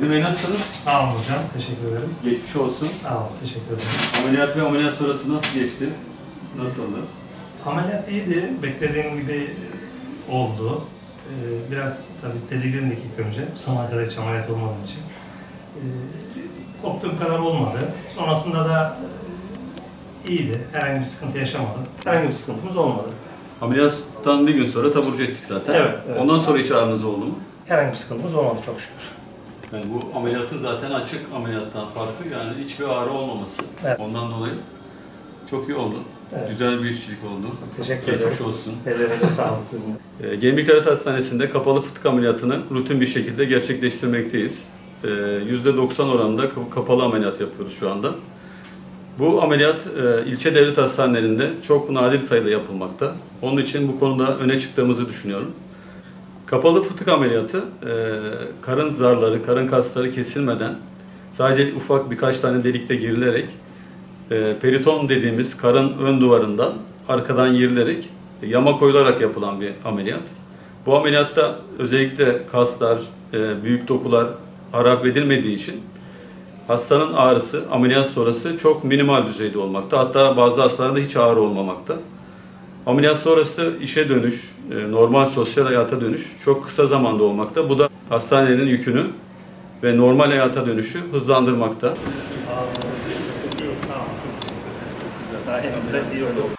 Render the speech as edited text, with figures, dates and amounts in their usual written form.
Nasılsınız? Sağ olun hocam, teşekkür ederim. Geçmiş olsun. Sağ olun, teşekkür ederim. Ameliyat ve ameliyat sonrası nasıl geçti? Nasıldı? Ameliyat iyiydi, beklediğim gibi oldu. Biraz tabii tedirgindik ilk önce, bu zamana kadar hiç ameliyat olmadığım için. Korktuğum kadar olmadı. Sonrasında da iyiydi, herhangi bir sıkıntı yaşamadım. Herhangi bir sıkıntımız olmadı. Ameliyattan bir gün sonra taburcu ettik zaten. Evet. Ondan sonra hiç ağrınız oldu mu? Herhangi bir sıkıntımız olmadı çok şükür. Yani bu ameliyatın zaten açık ameliyattan farkı yani hiçbir ağrı olmaması. Evet. Ondan dolayı çok iyi oldu. Evet. Güzel bir işçilik oldu. Teşekkür ederim. Geçmiş olsun. Ellerinize sağlık sizin. Gemlik Devlet Hastanesi'nde kapalı fıtık ameliyatını rutin bir şekilde gerçekleştirmekteyiz. %90 oranında kapalı ameliyat yapıyoruz şu anda. Bu ameliyat ilçe devlet hastanelerinde çok nadir sayıda yapılmakta. Onun için bu konuda öne çıktığımızı düşünüyorum. Kapalı fıtık ameliyatı karın zarları, karın kasları kesilmeden sadece ufak birkaç tane delikte girilerek periton dediğimiz karın ön duvarından arkadan girilerek yama koyularak yapılan bir ameliyat. Bu ameliyatta özellikle kaslar, büyük dokular harap edilmediği için hastanın ağrısı ameliyat sonrası çok minimal düzeyde olmakta. Hatta bazı hastalarda hiç ağrı olmamakta. Ameliyat sonrası işe dönüş, normal sosyal hayata dönüş çok kısa zamanda olmakta. Bu da hastanenin yükünü ve normal hayata dönüşü hızlandırmakta. Sağ olun. İyi, sağ olun. Sayenizde iyi oldu.